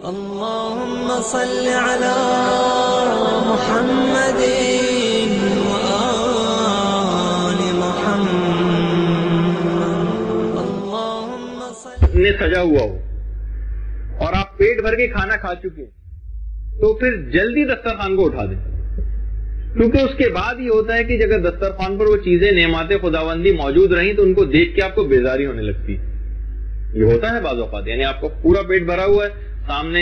اللهم صل على محمد وآل محمد. اللهم صل. نے سجا ہوا ہو اور آپ پیٹ بھر کے کھانا کھا چکے تو پھر جلدی دسترخوان کو اٹھا دیں، کیونکہ اس کے بعد یہ ہوتا ہے کہ اگر دسترخوان پر وہ چیزیں نعمات خداوندی موجود رہیں تو ان کو دیکھ کے آپ کو بیزاری ہونے لگتی ہے. یہ ہوتا ہے بعض اوقات، یعنی آپ کو پورا پیٹ بھرا ہوا ہے، سامنے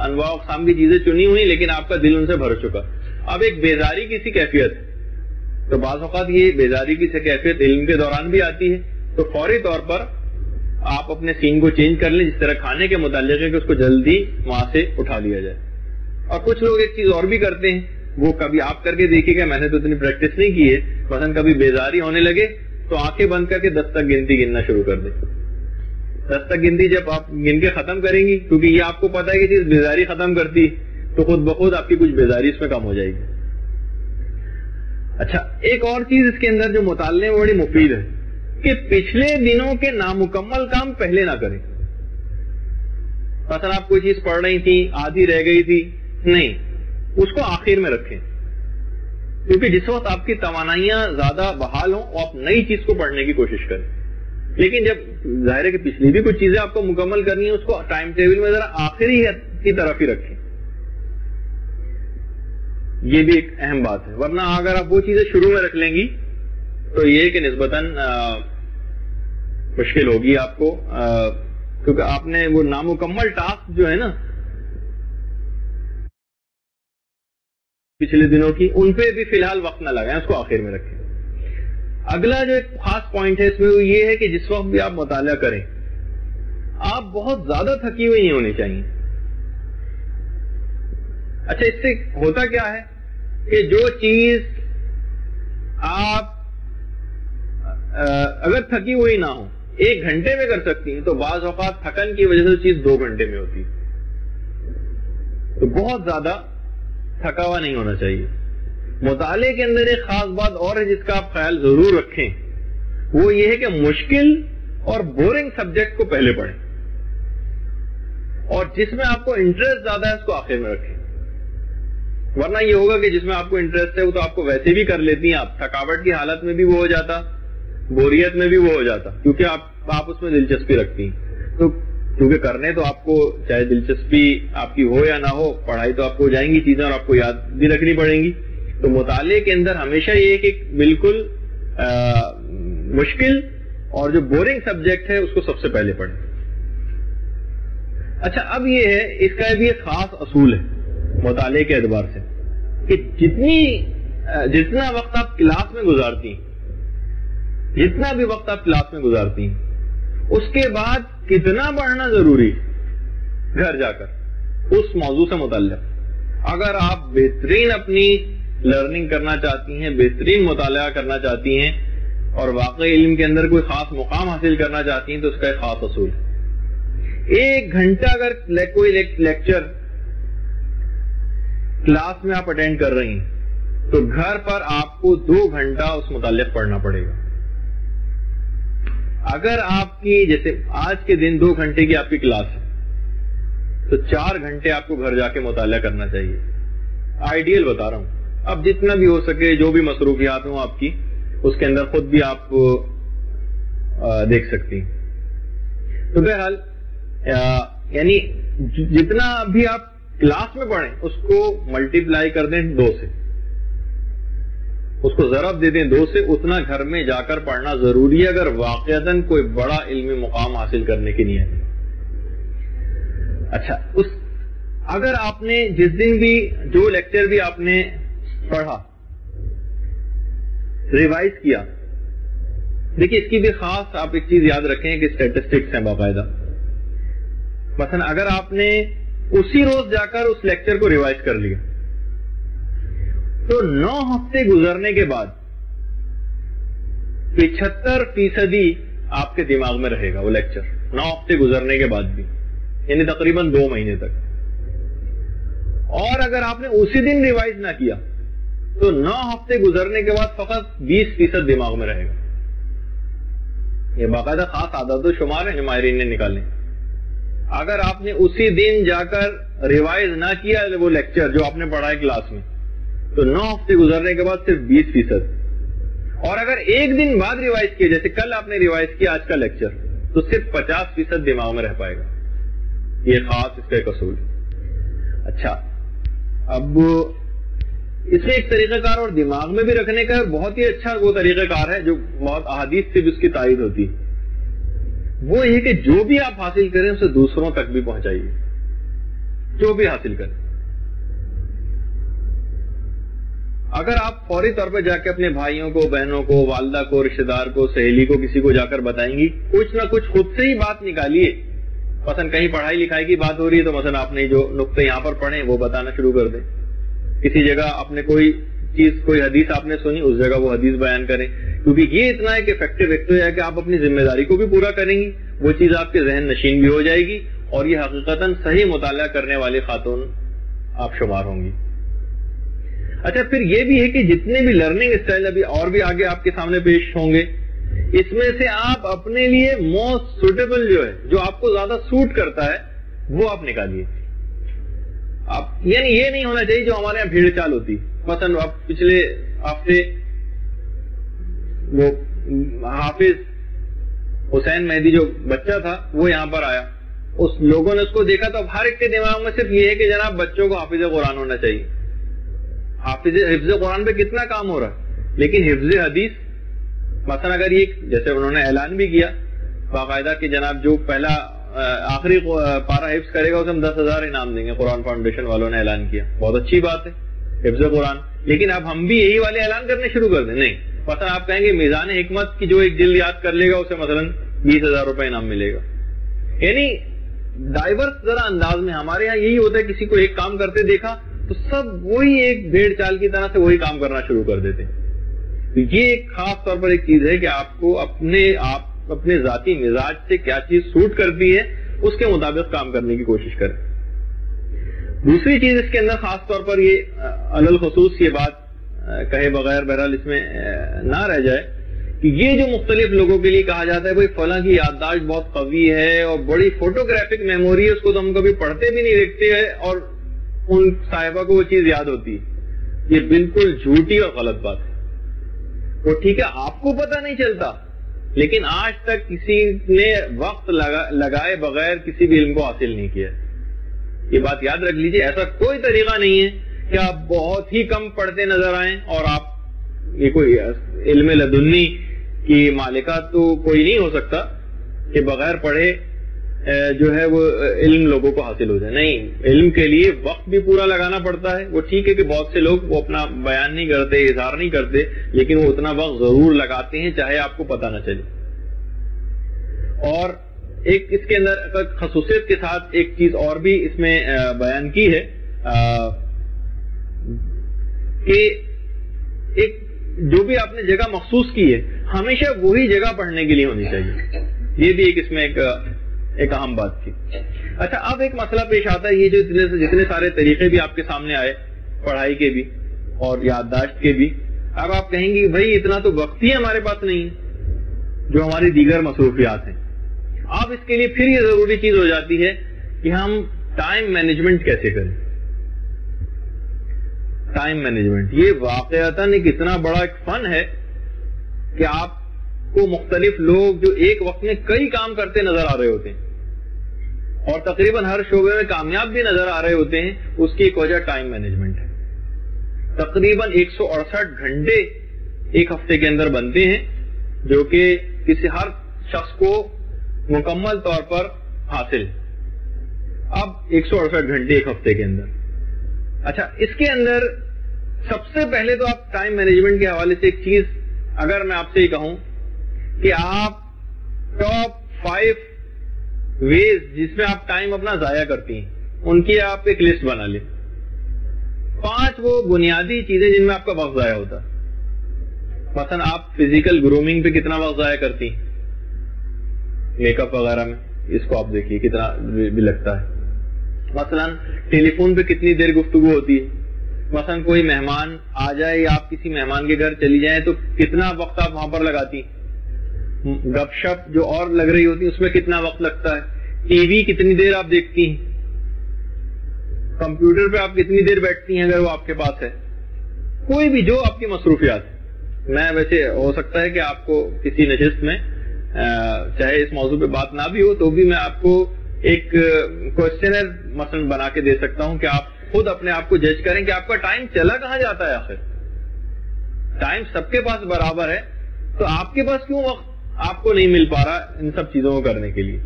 انواع اقسام کی چیزیں چنی ہوئی، لیکن آپ کا دل ان سے بھر چکا. اب ایک بیزاری کی سی کیفیت، تو بعض اوقات یہ بیزاری کی سی کیفیت علم کے دوران بھی آتی ہے، تو فوری طور پر آپ اپنے سین کو چینج کر لیں، جس طرح کھانے کے متعلق ہے کہ اس کو جلدی وہاں سے اٹھا لیا جائے. اور کچھ لوگ ایک چیز اور بھی کرتے ہیں، وہ کبھی آپ کر کے دیکھیے گا، میں نے تو اتنی پریکٹس نہیں کی ہے، مثلا کبھی بیزاری ہونے لگے تو آنکھیں بند کر کے 10 تک گنتی گننا شروع کر دیں. 10 تک گنتی جب آپ گن کے ختم کریں گی، کیونکہ یہ آپ کو پتا ہے کہ چیز بیزاری ختم کرتی، تو خود بخود آپ کی کچھ بیزاری اس میں کم ہو جائے گی. اچھا، ایک اور چیز اس کے اندر جو مطالعے میں بڑی مفید ہے کہ پچھلے دنوں کے نامکمل کام پہلے نہ کریں. مثلا آپ کوئی چیز پڑھ رہی تھی، آدھی رہ گئی تھی، نہیں، اس کو آخر میں رکھیں، کیونکہ جس وقت آپ کی توانائیاں زیادہ بحال ہوں وہ آپ نئی چیز کو پڑھنے کی کوشش کریں. لیکن جب ظاہر ہے کہ پچھلی بھی کچھ چیزیں آپ کو مکمل کرنی ہے، اس کو ٹائم ٹیبل میں ذرا آخری کی طرف ہی رکھیں. یہ بھی ایک اہم بات ہے، ورنہ اگر آپ وہ چیزیں شروع میں رکھ لیں گی تو یہ کہ نسبتاً مشکل ہوگی آپ کو، کیونکہ آپ نے وہ نامکمل ٹاسک جو ہے نا پچھلے دنوں کی، ان پہ بھی فی الحال وقت نہ لگائیں، اس کو آخر میں رکھیں. اگلا جو ایک خاص پوائنٹ ہے اس میں وہ یہ ہے کہ جس وقت بھی آپ مطالعہ کریں آپ بہت زیادہ تھکی ہوئی نہیں ہونی چاہیے. اچھا، اس سے ہوتا کیا ہے کہ جو چیز آپ اگر تھکی ہوئی نہ ہو 1 گھنٹے میں کر سکتی ہیں، تو بعض اوقات تھکن کی وجہ سے چیز 2 گھنٹے میں ہوتی ہے. تو بہت زیادہ تھکا ہوا نہیں ہونا چاہیے. مطالعے کے اندر ایک خاص بات اور ہے جس کا آپ خیال ضرور رکھیں، وہ یہ ہے کہ مشکل اور بورنگ سبجیکٹ کو پہلے پڑھیں، اور جس میں آپ کو انٹرسٹ زیادہ ہے اس کو آخر میں رکھیں. ورنہ یہ ہوگا کہ جس میں آپ کو انٹرسٹ ہے وہ تو آپ کو ویسے بھی کر لیتی ہیں، آپ تھکاوٹ کی حالت میں بھی وہ ہو جاتا، بوریت میں بھی وہ ہو جاتا، کیونکہ آپ اس میں دلچسپی رکھتی ہیں. تو کیونکہ کرنے تو آپ کو چاہے دلچسپی آپ کی ہو یا نہ ہو، پڑھائی تو آپ کو ہو جائیں گی چیزیں اور آپ کو یاد بھی رکھنی پڑیں گی. تو مطالعے کے اندر ہمیشہ یہ کہ بالکل مشکل اور جو بورنگ سبجیکٹ ہے اس کو سب سے پہلے پڑھیں. اچھا، اب یہ ہے، اس کا بھی ایک خاص اصول ہے مطالعے کے اعتبار سے کہ جتنا وقت آپ کلاس میں گزارتی ہیں، جتنا بھی وقت آپ کلاس میں گزارتی ہیں، اس کے بعد کتنا پڑھنا ضروری ہے گھر جا کر اس موضوع سے متعلق. اگر آپ بہترین اپنی لرننگ کرنا چاہتی ہیں، بہترین مطالعہ کرنا چاہتی ہیں اور واقعی علم کے اندر کوئی خاص مقام حاصل کرنا چاہتی ہیں، تو اس کا ایک خاص اصول ہے. 1 گھنٹہ اگر کوئی لیکچر کلاس میں آپ اٹینڈ کر رہی ہیں تو گھر پر آپ کو 2 گھنٹہ اس متعلق پڑھنا پڑے گا. اگر آپ کی جیسے آج کے دن 2 گھنٹے کی آپ کی کلاس ہے تو 4 گھنٹے آپ کو گھر جا کے مطالعہ کرنا چاہیے. آئیڈیل بتا رہا ہوں، اب جتنا بھی ہو سکے، جو بھی مصروفیات ہوں آپ کی، اس کے اندر خود بھی آپ دیکھ سکتی ہیں. تو بہرحال یعنی جتنا بھی آپ کلاس میں پڑھیں اس کو ملٹیپلائی کر دیں 2 سے، اس کو ضرب دے دیں 2 سے، اتنا گھر میں جا کر پڑھنا ضروری ہے اگر واقعتاً کوئی بڑا علمی مقام حاصل کرنے کی نیت ہے. اچھا، اگر آپ نے جس دن بھی جو لیکچر بھی آپ نے پڑھا ریوائز کیا، دیکھیے اس کی بھی خاص آپ ایک چیز یاد رکھیں کہ اسٹیٹسٹکس ہیں باقاعدہ. مثلا اگر آپ نے اسی روز جا کر اس لیکچر کو ریوائز کر لیا تو 9 ہفتے گزرنے کے بعد 75% آپ کے دماغ میں رہے گا وہ لیکچر، 9 ہفتے گزرنے کے بعد بھی، یعنی تقریباً 2 مہینے تک. اور اگر آپ نے اسی دن ریوائز نہ کیا تو 9 ہفتے گزرنے کے بعد فقط 20% دماغ میں رہے گا. یہ باقاعدہ خاص عادت و شمار ہے ماہرین نے نکالے. اگر آپ نے اسی دن جا کر ریوائز نہ کیا وہ لیکچر جو آپ نے پڑھا ہے کلاس میں, تو 9 ہفتے گزرنے کے بعد صرف 20%. اور اگر ایک دن بعد ریوائز کیا, جیسے کل آپ نے ریوائز کیا آج کا لیکچر, تو صرف 50% دماغ میں رہ پائے گا. یہ خاص اس کا ایک اصول. اچھا, اب اس میں ایک طریقہ کار اور دماغ میں بھی رکھنے کا بہت ہی اچھا وہ طریقہ کار ہے جو بہت احادیث سے بھی اس کی تائید ہوتی ہے. وہ یہ کہ جو بھی آپ حاصل کریں اسے دوسروں تک بھی پہنچائیے, جو بھی حاصل کریں. اگر آپ فوری طور پہ جا کے اپنے بھائیوں کو, بہنوں کو, والدہ کو, رشتے دار کو, سہیلی کو, کسی کو جا کر بتائیں گی, کچھ نہ کچھ خود سے ہی بات نکالیے. مثلا کہیں پڑھائی لکھائی کی بات ہو رہی ہے تو مثلا آپ نے جو نقطے یہاں پر پڑھے وہ بتانا شروع کر دیں. کسی جگہ آپ نے کوئی چیز, کوئی حدیث آپ نے سنی, اس جگہ وہ حدیث بیان کریں, کیونکہ یہ اتنا ایک افیکٹو ایکٹ ہے کہ آپ اپنی ذمہ داری کو بھی پورا کریں گی, وہ چیز آپ کے ذہن نشین بھی ہو جائے گی, اور یہ حقیقتاً صحیح مطالعہ کرنے والی خاتون آپ شمار ہوں گی. اچھا, پھر یہ بھی ہے کہ جتنے بھی لرننگ اسٹائل ابھی اور بھی آگے آپ کے سامنے پیش ہوں گے, اس میں سے آپ اپنے لیے موسٹ سوٹیبل جو ہے, جو آپ کو زیادہ سوٹ کرتا ہے, وہ آپ نکالیے. آپ یعنی یہ نہیں ہونا چاہیے جو ہمارے یہاں بھیڑ چال ہوتی. مثلا آپ پچھلے ہفتے وہ حافظ حسین مہدی جو بچہ تھا وہ یہاں پر آیا, اس لوگوں نے اس کو دیکھا تو اب ہر ایک کے دماغ میں صرف یہ ہے کہ جناب بچوں کو حافظ قرآن ہونا چاہیے. حفظ قرآن پہ کتنا کام ہو رہا ہے, لیکن حفظ حدیث مثلا اگر یہ جیسے انہوں نے اعلان بھی کیا باقاعدہ کہ جناب جو پہلا آخری پارہ حفظ کرے گا اسے ہم 10,000 انعام دیں گے. قرآن فاؤنڈیشن والوں نے اعلان کیا, بہت اچھی بات ہے حفظ قرآن. لیکن اب ہم بھی یہی والے اعلان کرنے شروع کر دیں؟ نہیں. مثلا آپ کہیں گے میزان حکمت کی جو ایک جلد یاد کر لے گا اسے مثلا 20,000 روپے انعام ملے گا. یعنی ڈائیورس ذرا انداز میں. ہمارے یہاں یہی ہوتا ہے, کسی کو ایک کام کرتے دیکھا تو سب وہی ایک بھیڑ چال کی طرح سے وہی کام کرنا شروع کر دیتے ہیں. یہ ایک خاص طور پر ایک چیز ہے کہ آپ کو اپنے ذاتی مزاج سے کیا چیز سوٹ کرتی ہے اس کے مطابق کام کرنے کی کوشش کریں. دوسری چیز اس کے اندر خاص طور پر یہ علل خصوص یہ بات کہے بغیر بہرحال اس میں نہ رہ جائے کہ یہ جو مختلف لوگوں کے لیے کہا جاتا ہے بھائی فلاں کی یادداشت بہت قوی ہے اور بڑی فوٹوگرافک میموری ہے, اس کو تو ہم کبھی پڑھتے بھی نہیں دیکھتے ہیں اور ان صاحبہ کو وہ چیز یاد ہوتی ہے, یہ بالکل جھوٹی اور غلط بات ہے. وہ ٹھیک ہے آپ کو پتہ نہیں چلتا, لیکن آج تک کسی نے وقت لگائے بغیر کسی بھی علم کو حاصل نہیں کیا. یہ بات یاد رکھ لیجئے, ایسا کوئی طریقہ نہیں ہے کہ آپ بہت ہی کم پڑھتے نظر آئیں اور آپ یہ کوئی علم لدنی کی مالکہ تو کوئی نہیں ہو سکتا کہ بغیر پڑھے جو ہے وہ علم لوگوں کو حاصل ہو جائے. نہیں, علم کے لیے وقت بھی پورا لگانا پڑتا ہے. وہ ٹھیک ہے کہ بہت سے لوگ وہ اپنا بیان نہیں کرتے, اظہار نہیں کرتے, لیکن وہ اتنا وقت ضرور لگاتے ہیں چاہے آپ کو پتہ نہ چلے. اور ایک اس کے اندر خصوصیت کے ساتھ ایک چیز اور بھی اس میں بیان کی ہے کہ ایک جو بھی آپ نے جگہ مخصوص کی ہے ہمیشہ وہی جگہ پڑھنے کے لیے ہونی چاہیے. یہ بھی ایک اس میں ایک اہم بات تھی. اچھا, اب ایک مسئلہ پیش آتا ہے, یہ جو جتنے سارے طریقے بھی آپ کے سامنے آئے پڑھائی کے بھی اور یادداشت کے بھی, اب آپ کہیں گے بھائی اتنا تو وقت ہی ہمارے پاس نہیں ہے جو ہماری دیگر مصروفیات ہیں. اب اس کے لیے پھر یہ ضروری چیز ہو جاتی ہے کہ ہم ٹائم مینجمنٹ کیسے کریں. ٹائم مینجمنٹ یہ واقعتاً ایک اتنا بڑا ایک فن ہے کہ آپ کو مختلف لوگ جو ایک وقت میں کئی کام کرتے نظر آ رہے ہوتے ہیں اور تقریباً ہر شعبے میں کامیاب بھی نظر آ رہے ہوتے ہیں, اس کی ایک وجہ ٹائم مینجمنٹ ہے. تقریباً 168 گھنٹے ایک ہفتے کے اندر بنتے ہیں جو کہ کسی ہر شخص کو مکمل طور پر حاصل. اب 168 گھنٹے ایک ہفتے کے اندر. اچھا, اس کے اندر سب سے پہلے تو آپ ٹائم مینجمنٹ کے حوالے سے ایک چیز اگر میں آپ سے یہ کہوں کہ آپ ٹاپ 5 ویز جس میں آپ ٹائم اپنا ضائع کرتی ہیں ان کی آپ ایک لسٹ بنا لیں. 5 وہ بنیادی چیزیں جن میں آپ کا وقت ضائع ہوتا ہے. مثلا آپ فزیکل گرومنگ پہ کتنا وقت ضائع کرتی ہیں, میک اپ وغیرہ میں, اس کو آپ دیکھیے کتنا بھی لگتا ہے. مثلا ٹیلی فون پہ کتنی دیر گفتگو ہوتی ہے. مثلا کوئی مہمان آ جائے یا آپ کسی مہمان کے گھر چلی جائیں تو کتنا وقت آپ وہاں پر لگاتی. گپ شپ جو اور لگ رہی ہوتی ہے اس میں کتنا وقت لگتا ہے. ٹی وی کتنی دیر آپ دیکھتی ہیں, کمپیوٹر پہ آپ کتنی دیر بیٹھتی ہیں اگر وہ آپ کے پاس ہے, کوئی بھی جو آپ کی مصروفیات ہے. میں ویسے ہو سکتا ہے کہ آپ کو کسی نشست میں چاہے اس موضوع پہ بات نہ بھی ہو تو بھی میں آپ کو ایک کوشچنر مثلا بنا کے دے سکتا ہوں کہ آپ خود اپنے آپ کو جج کریں کہ آپ کا ٹائم چلا کہاں جاتا ہے. آخر ٹائم سب کے پاس برابر ہے, تو آپ کے پاس کیوں وقت آپ کو نہیں مل پا رہا ان سب چیزوں کو کرنے کے لیے.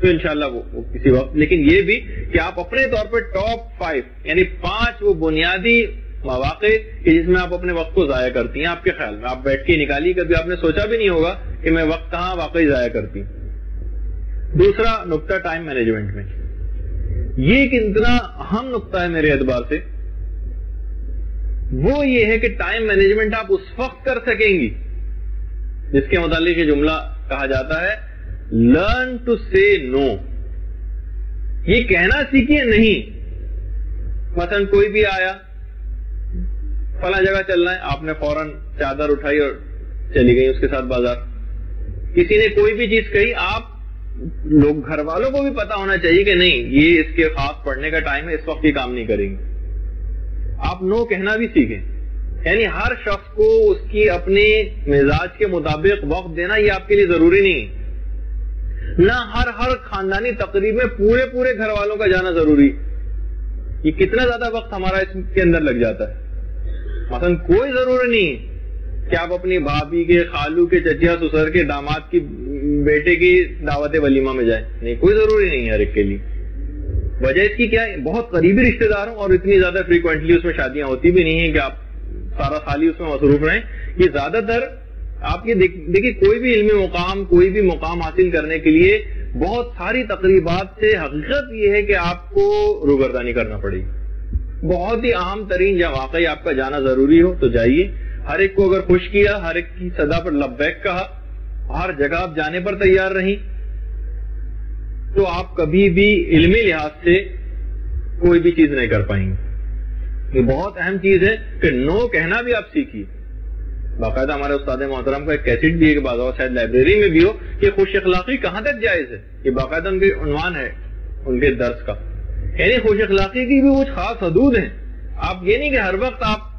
تو انشاءاللہ وہ کسی وقت, لیکن یہ بھی کہ آپ اپنے طور پر ٹاپ 5 یعنی 5 وہ بنیادی مواقع کہ جس میں آپ اپنے وقت کو ضائع کرتی ہیں, آپ کے خیال میں آپ بیٹھ کے نکالیے, کبھی آپ نے سوچا بھی نہیں ہوگا کہ میں وقت کہاں واقعی ضائع کرتی ہوں. دوسرا نقطہ ٹائم مینجمنٹ میں, یہ ایک اتنا اہم نقطہ ہے میرے اعتبار سے, وہ یہ ہے کہ ٹائم مینجمنٹ آپ اس وقت کر سکیں گی جس کے متعلق یہ جملہ کہا جاتا ہے لرن ٹو سے نو. یہ کہنا سیکھیے نہیں. مثلا کوئی بھی آیا, فلاں جگہ چلنا ہے, آپ نے فوراً چادر اٹھائی اور چلی گئی اس کے ساتھ بازار. کسی نے کوئی بھی چیز کہی, آپ لوگ گھر والوں کو بھی پتا ہونا چاہیے کہ نہیں یہ اس کے خاص پڑھنے کا ٹائم ہے, اس وقت یہ کام نہیں کریں گے. آپ نو کہنا بھی سیکھیں, یعنی ہر شخص کو اس کی اپنے مزاج کے مطابق وقت دینا یہ آپ کے لیے ضروری نہیں. نہ ہر خاندانی تقریب میں پورے گھر والوں کا جانا ضروری. یہ کتنا زیادہ وقت ہمارا اس کے اندر لگ جاتا ہے. مثلا کوئی ضروری نہیں کہ آپ اپنی بھابھی کے, خالو کے, چچیا سسر کے, داماد کی بیٹے کی دعوت ولیمہ میں جائیں, نہیں کوئی ضروری نہیں ہر ایک کے لیے. وجہ اس کی کیا ہے, بہت قریبی رشتے دار ہوں اور اتنی زیادہ فریکوینٹلی اس میں شادیاں ہوتی بھی نہیں ہیں کہ آپ سارا سال ہی اس میں مصروف رہیں. یہ زیادہ تر آپ یہ دیکھیے کوئی بھی علمی مقام, کوئی بھی مقام حاصل کرنے کے لیے بہت ساری تقریبات سے حقیقت یہ ہے کہ آپ کو روگردانی کرنا پڑے گی. بہت ہی اہم ترین جب واقعی آپ کا جانا ضروری ہو تو جائیے. ہر ایک کو اگر خوش کیا, ہر ایک کی صدا پر لبیک کہا, ہر جگہ آپ جانے پر تیار رہیں, تو آپ کبھی بھی علمی لحاظ سے کوئی بھی چیز نہیں کر پائیں گے. یہ بہت اہم چیز ہے کہ نو کہنا بھی آپ سیکھیے. باقاعدہ ہمارے استاد محترم کا ایک کیسٹ بھی ہے کہ بعض اوقات شاید لائبریری میں بھی ہو کہ خوش اخلاقی کہاں تک جائز ہے. یہ باقاعدہ ان کے عنوان ہے ان کے درس کا, یعنی خوش اخلاقی کی بھی کچھ خاص حدود ہیں. آپ یہ نہیں کہ ہر وقت آپ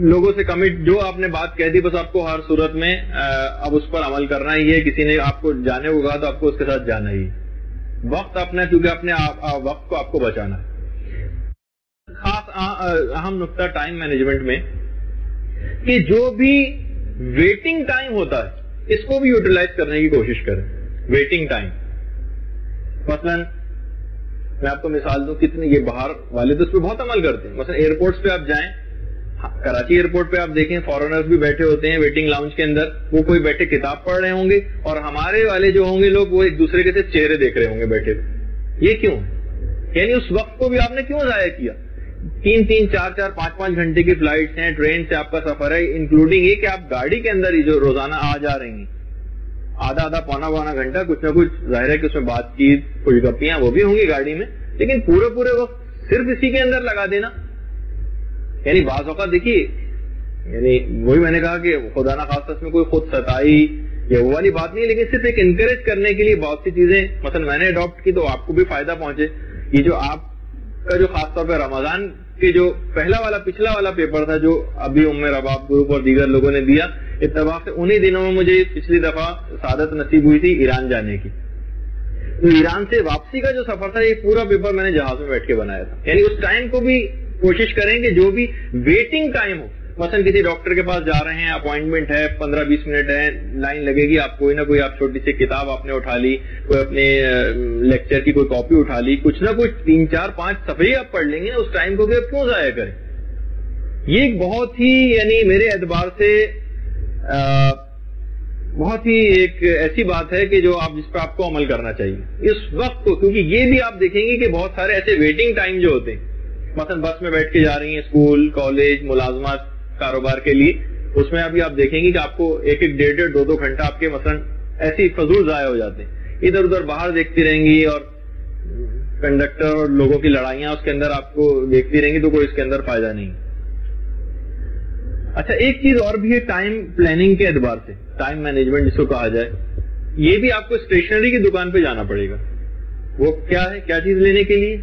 لوگوں سے کمٹ, جو آپ نے بات کہہ دی بس آپ کو ہر صورت میں اب اس پر عمل کرنا ہی ہے. کسی نے آپ کو جانے کو کہا تو آپ کو اس کے ساتھ جانا ہی. وقت اپنا, کیونکہ اپنے وقت کو آپ کو بچانا ہے. خاص اہم نقطہ ٹائم مینجمنٹ میں کہ جو بھی ویٹنگ ٹائم ہوتا ہے اس کو بھی یوٹیلائز کرنے کی کوشش کریں. ویٹنگ ٹائم, مثلا میں آپ کو مثال دوں, کتنے یہ باہر والے تو اس پہ بہت عمل کرتے ہیں. مثلا ایئرپورٹس پہ آپ جائیں, کراچی ایئرپورٹ پہ آپ دیکھیں فارنرز بھی بیٹھے ہوتے ہیں ویٹنگ لاؤنج کے اندر, وہ کوئی بیٹھے کتاب پڑھ رہے ہوں گے اور ہمارے والے جو ہوں گے لوگ وہ ایک دوسرے کے سے چہرے دیکھ رہے ہوں گے بیٹھے. یہ کیوں ہے؟ یعنی اس وقت کو بھی آپ نے کیوں ضائع کیا؟ 3-3, 4-4, 5-5 گھنٹے کی فلائٹس ہیں, ٹرین سے آپ کا سفر ہے, انکلوڈنگ یہ کہ آپ گاڑی کے اندر ہی جو روزانہ آ جا رہی ہیں, آدھا پونا گھنٹہ کچھ نہ کچھ, ظاہر ہے کہ اس میں بات چیت کچھ گپیاں وہ بھی ہوں گی گاڑی میں, لیکن پورے وقت صرف اسی کے اندر لگا دینا. یعنی بعض اوقات دیکھیے, یعنی وہی میں نے کہا کہ خدا نہ خاصہ اس میں کوئی خود ستائی یا وہ والی بات نہیں, لیکن صرف ایک انکریج کرنے کے لیے بہت سی چیزیں مثلا میں نے اڈاپٹ کی تو آپ کو بھی فائدہ پہنچے. یہ جو آپ کا جو خاص طور پہ رمضان کے جو پچھلا والا پیپر تھا جو ابھی رباب گروپ اور دیگر لوگوں نے دیا, اتفاق سے انہی دنوں میں مجھے پچھلی دفعہ سعادت نصیب ہوئی تھی ایران جانے کی. تو ایران سے واپسی کا جو سفر تھا یہ پورا پیپر میں نے جہاز میں بیٹھ کے بنایا تھا. یعنی اس ٹائم کو بھی کوشش کریں کہ جو بھی ویٹنگ ٹائم ہو, مثلا کسی ڈاکٹر کے پاس جا رہے ہیں, اپوائنٹمنٹ ہے, 15-20 منٹ ہے, لائن لگے گی, آپ کوئی نہ کوئی آپ چھوٹی سی کتاب آپ نے اٹھا لی, کوئی اپنے لیکچر کی کوئی کاپی اٹھا لی, کچھ نہ کچھ 3-4-5 صفحے آپ پڑھ لیں گے نا, اس ٹائم کو بھی آپ کیوں ضائع کریں. یہ ایک بہت ہی یعنی میرے اعتبار سے بہت ہی ایک ایسی بات ہے کہ جو آپ جس پہ آپ کو عمل کرنا چاہیے اس وقت کو, کیونکہ یہ بھی آپ دیکھیں گے کہ بہت سارے ایسے ویٹنگ ٹائم جو ہوتے ہیں, مثلا بس میں بیٹھ کے جا رہی ہیں اسکول, کالج, ملازمات, کاروبار کے لیے, اس میں ابھی آپ دیکھیں گے کہ آپ کو 1-1, 1.5, 2-2 گھنٹہ آپ کے مثلا ایسی فضول ضائع ہو جاتے ہیں. ادھر ادھر باہر دیکھتی رہیں گی اور کنڈکٹر اور لوگوں کی لڑائیاں اس کے اندر آپ کو دیکھتی رہیں گی, تو کوئی اس کے اندر فائدہ نہیں. اچھا, ایک چیز اور بھی ہے ٹائم پلاننگ کے اعتبار سے, ٹائم مینجمنٹ جس کو کہا جائے, یہ بھی آپ کو اسٹیشنری کی دکان پہ جانا پڑے گا. وہ کیا ہے, کیا چیز لینے کے لیے؟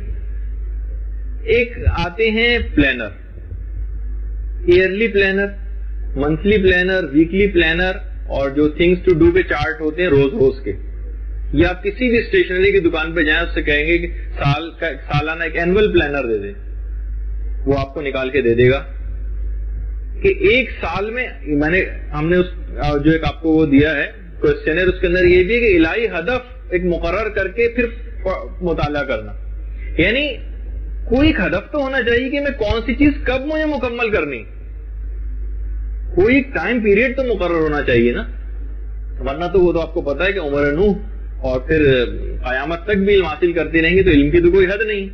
ایک آتے ہیں planner, yearly planner, monthly planner, weekly planner, اور جو تھنگس ٹو ڈو کے چارٹ ہوتے ہیں روز روز کے. یا آپ کسی بھی اسٹیشنری کی دکان پہ جائیں, اس سے کہیں گے کہ سالانہ ایک اینول پلانر دے دیں, وہ آپ کو نکال کے دے دے گا کہ ایک سال میں ہم نے جو ایک آپ کو وہ دیا ہے کوشچنر, اس کے اندر یہ بھی کہ الہی ہدف ایک مقرر کر کے پھر مطالعہ کرنا. یعنی کوئی ایک ہدف تو ہونا چاہیے کہ میں کون سی چیز کب مجھے مکمل کرنی, کوئی ایک ٹائم پیریڈ تو مقرر ہونا چاہیے نا, ورنہ تو وہ تو آپ کو پتا ہے کہ عمر نوح اور پھر قیامت تک بھی علم حاصل کرتے رہیں گے تو علم کی تو کوئی حد نہیں.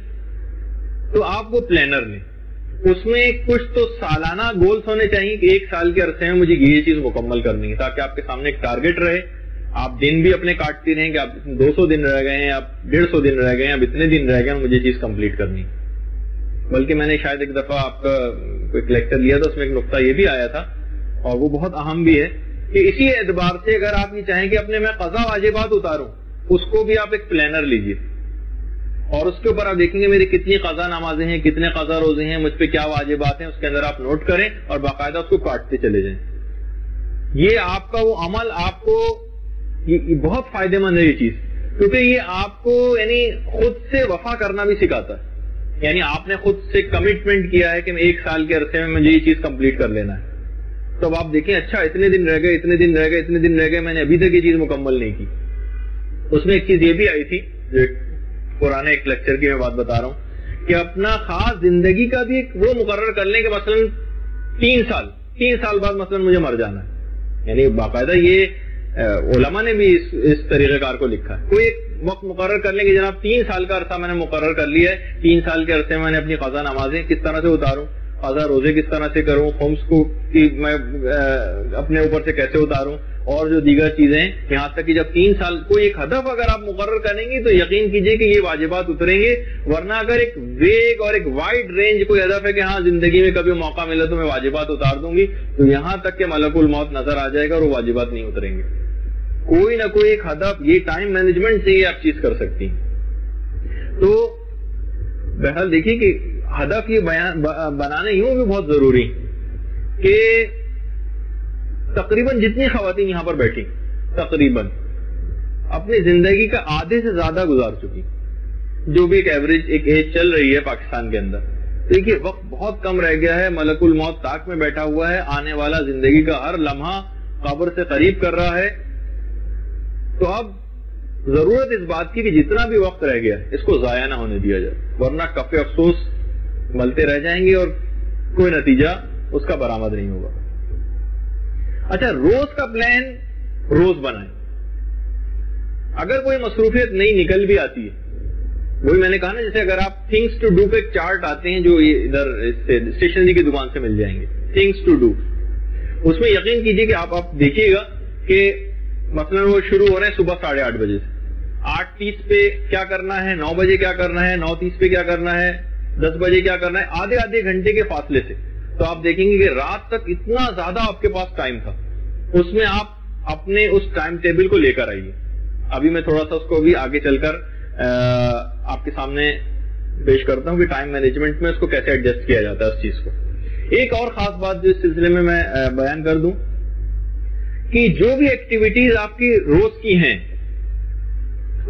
تو آپ وہ پلانر لیں, اس میں کچھ تو سالانہ گولز ہونے چاہیے کہ ایک سال کے عرصے میں مجھے یہ چیز مکمل کرنی ہے, تاکہ آپ کے سامنے ایک ٹارگٹ رہے. آپ دن بھی اپنے کاٹتے رہیں کہ آپ 200 دن رہ گئے ہیں, آپ 150 دن رہ گئے ہیں, اب اتنے دن رہ گئے ہیں, مجھے چیز کمپلیٹ کرنی. بلکہ میں نے شاید ایک دفعہ آپ کا کوئی لیکچر لیا تھا, اس میں ایک نقطہ یہ بھی آیا تھا اور وہ بہت اہم بھی ہے کہ اسی اعتبار سے اگر آپ یہ چاہیں کہ اپنے میں قضا واجبات اتاروں, اس کو بھی آپ ایک پلانر لیجئے اور اس کے اوپر آپ دیکھیں گے میری کتنی قضا نمازیں ہیں, کتنے قضا روزے ہیں, مجھ پہ کیا واجبات ہیں, اس کے اندر آپ نوٹ کریں اور باقاعدہ اس کو کاٹتے چلے جائیں. یہ آپ کا وہ عمل آپ کو بہت فائدے مند ہے یہ چیز, کیونکہ یہ آپ کو یعنی خود سے وفا کرنا بھی سکھاتا ہے. یعنی آپ نے خود سے کمٹمنٹ کیا ہے کہ میں ایک سال کے عرصے میں مجھے یہ چیز کمپلیٹ کر لینا ہے. تو اب آپ دیکھیں اچھا اتنے دن رہ گئے, اتنے دن رہ گئے, اتنے دن رہ گئے, میں نے ابھی تک یہ چیز مکمل نہیں کی. اس میں ایک چیز یہ بھی آئی تھی جو پرانے ایک لیکچر کی میں بات بتا رہا ہوں کہ اپنا خاص زندگی کا بھی ایک وہ مقرر کر لیں کہ مثلا 3 سال بعد مثلا مجھے مر جانا ہے. یعنی باقاعدہ یہ علماء نے بھی اس طریقہ کار کو لکھا ہے. کوئی ایک وقت مقرر کر لیں کہ جناب 3 سال کا عرصہ میں نے مقرر کر لیا ہے, 3 سال کے عرصے میں میں نے اپنی قضا نمازیں کس طرح سے اتاروں, قضا روزے کس طرح سے کروں, خمس کو میں اپنے اوپر سے کیسے اتاروں, اور جو دیگر چیزیں, یہاں تک کہ جب 3 سال کوئی ایک ہدف اگر آپ مقرر کریں گے تو یقین کیجئے کہ یہ واجبات اتریں گے. ورنہ اگر ایک ویگ اور ایک وائڈ رینج کوئی ہدف ہے کہ ہاں زندگی میں کبھی موقع ملا تو میں واجبات اتار دوں گی, تو یہاں تک کہ ملک الموت نظر آ جائے گا اور وہ واجبات نہیں اتریں گے. کوئی نہ کوئی ایک ہدف, یہ ٹائم مینجمنٹ سے یہ آپ چیز کر سکتی ہیں. تو بہرحال دیکھیے کہ ہدف یہ بنانے یوں بھی بہت ضروری کہ تقریباً جتنی خواتین یہاں پر بیٹھی تقریباً اپنی زندگی کا آدھے سے زیادہ گزار چکی, جو بھی ایک ایوریج ایک ایج چل رہی ہے پاکستان کے اندر. دیکھیے وقت بہت کم رہ گیا ہے, ملک الموت طاق میں بیٹھا ہوا ہے, آنے والا زندگی کا ہر لمحہ قبر سے قریب کر رہا ہے. تو اب ضرورت اس بات کی کہ جتنا بھی وقت رہ گیا اس کو ضائع نہ ہونے دیا جائے, ورنہ کف افسوس ملتے رہ جائیں گے اور کوئی نتیجہ اس کا برآمد نہیں ہوگا. اچھا, روز کا پلان روز بنائیں. اگر کوئی مصروفیت نئی نکل بھی آتی ہے, وہی میں نے کہا نا, جیسے اگر آپ تھنگس ٹو ڈو پہ ایک چارٹ آتے ہیں جو ادھر اسٹیشنری کی دکان سے مل جائیں گے, تھنگس ٹو ڈو, اس میں یقین کیجئے کہ آپ دیکھیے گا کہ مثلا وہ شروع ہو رہے ہیں صبح 8:30 بجے سے, 8:30 پہ کیا کرنا ہے, 9 بجے کیا کرنا ہے, 9:30 پہ کیا کرنا ہے, 10 بجے کیا کرنا ہے, آدھے گھنٹے کے فاصلے سے. تو آپ دیکھیں گے کہ رات تک اتنا زیادہ آپ کے پاس ٹائم تھا, اس میں آپ اپنے اس ٹائم ٹیبل کو لے کر آئیے. ابھی میں تھوڑا سا اس کو بھی آگے چل کر آپ کے سامنے پیش کرتا ہوں کہ ٹائم مینجمنٹ میں اس کو کیسے ایڈجسٹ کیا جاتا ہے اس چیز کو. ایک اور خاص بات جو اس سلسلے میں بیان کر دوں کہ جو بھی ایکٹیویٹیز آپ کی روز کی ہیں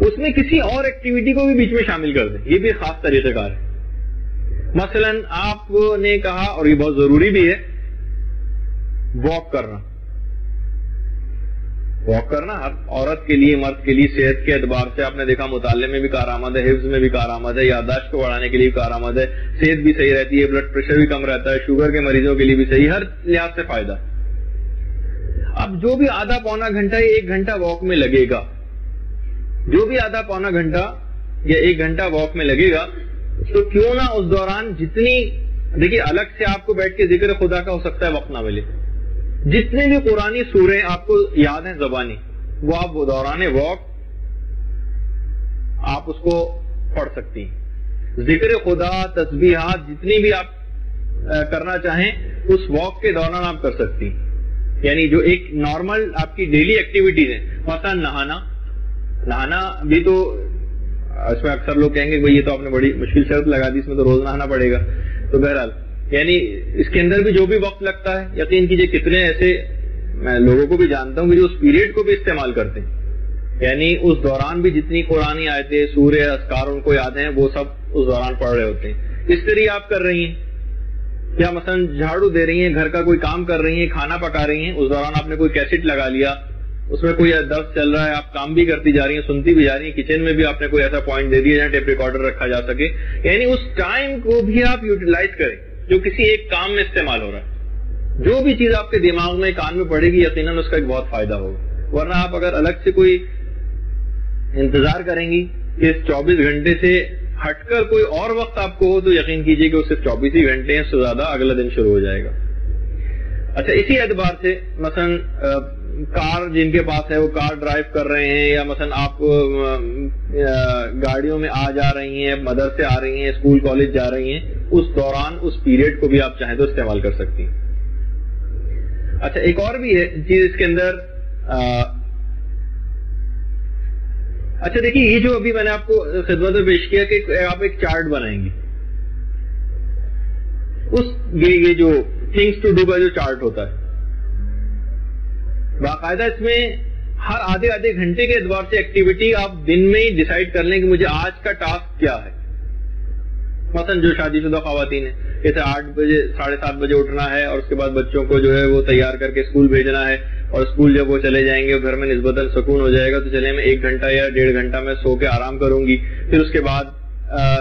اس میں کسی اور ایکٹیویٹی کو بھی بیچ میں شامل کر دیں. یہ بھی خاص طریقہ کار ہے. مثلا آپ نے کہا, اور یہ بہت ضروری بھی ہے, واک کرنا. واک کرنا ہر عورت کے لیے, مرد کے لیے صحت کے اعتبار سے آپ نے دیکھا مطالعے میں بھی کارآمد ہے, حفظ میں بھی کارآمد ہے, یادداشت کو بڑھانے کے لیے بھی کارآمد ہے, صحت بھی صحیح رہتی ہے, بلڈ پریشر بھی کم رہتا ہے, شوگر کے مریضوں کے لیے بھی صحیح, ہر لحاظ سے فائدہ. اب جو بھی آدھا پونا گھنٹہ یا 1 گھنٹہ واک میں لگے گا, جو بھی آدھا پونا گھنٹہ یا 1 گھنٹہ واک میں لگے گا, تو کیوں نہ اس دوران جتنی, دیکھیے الگ سے آپ کو بیٹھ کے ذکر خدا کا ہو سکتا ہے وقت نہ ملے, جتنے بھی قرآنی سورے آپ کو یاد ہیں زبانی, وہ آپ دوران واک آپ اس کو پڑھ سکتی ہیں. ذکر خدا, تسبیحات جتنی بھی آپ کرنا چاہیں اس واک کے دوران آپ کر سکتی ہیں. یعنی جو ایک نارمل آپ کی ڈیلی ایکٹیویٹیز ہیں، مثلا نہانا بھی تو اس میں اکثر لوگ کہیں گے بھائی یہ تو آپ نے بڑی مشکل شرط لگا دی، اس میں تو روز نہانا پڑے گا. تو بہرحال یعنی اس کے اندر بھی جو بھی وقت لگتا ہے، یقین کیجیے کتنے ایسے میں لوگوں کو بھی جانتا ہوں کہ جو اس پیریڈ کو بھی استعمال کرتے ہیں، یعنی اس دوران بھی جتنی قرآنی آیتیں، سورہ، اذکار ان کو یاد ہیں وہ سب اس دوران پڑھ رہے ہوتے ہیں. اس طرح آپ کر رہی ہیں، یا مثلا جھاڑو دے رہی ہیں، گھر کا کوئی کام کر رہی ہیں، کھانا پکا رہی ہیں، اس دوران آپ نے کوئی کیسٹ لگا لیا، اس میں کوئی درس چل رہا ہے، آپ کام بھی کرتی جا رہی ہیں، سنتی بھی جا رہی ہیں، کچن میں بھی آپ نے کوئی ایسا پوائنٹ دے دیا جہاں ٹیپ ریکارڈر رکھا جا سکے. یعنی اس ٹائم کو بھی آپ یوٹیلائز کریں جو کسی ایک کام میں استعمال ہو رہا ہے. جو بھی چیز آپ کے دماغ میں کان میں پڑے گی یقیناً اس کا ایک بہت فائدہ ہوگا. ورنہ آپ اگر الگ سے کوئی انتظار کریں گی کہ اس 24 گھنٹے سے ہٹ کر کوئی اور وقت آپ کو ہو تو یقین کیجئے کہ وہ صرف 24 ہی گھنٹے ہیں، اس سے زیادہ اگلا دن شروع ہو جائے گا. اچھا، اسی اعتبار سے مثلا کار جن کے پاس ہے وہ کار ڈرائیو کر رہے ہیں، یا مثلا آپ گاڑیوں میں آ جا رہی ہیں، مدرسے آ رہی ہیں، اسکول کالج جا رہی ہیں، اس دوران اس پیریڈ کو بھی آپ چاہیں تو استعمال کر سکتی ہیں. اچھا، ایک اور بھی ہے چیز اس کے اندر. اچھا دیکھیے، یہ جو ابھی میں نے آپ کو خدمت میں پیش کیا کہ آپ ایک چارٹ بنائیں گی، یہ جو تھنگس ٹو ڈو کا جو چارٹ ہوتا ہے باقاعدہ اس میں ہر آدھے گھنٹے کے اعتبار سے ایکٹیویٹی آپ دن میں ہی ڈیسائیڈ کر لیں کہ مجھے آج کا ٹاسک کیا ہے. مثلا جو شادی شدہ خواتین ہیں، جیسے 8 بجے 7:30 بجے اٹھنا ہے، اور اس کے بعد بچوں کو جو ہے وہ تیار کر کے اسکول بھیجنا ہے، اور اسکول جب وہ چلے جائیں گے گھر میں نسبتاً سکون ہو جائے گا تو چلے میں 1 گھنٹہ یا 1.5 گھنٹہ میں سو کے آرام کروں گی. پھر اس کے بعد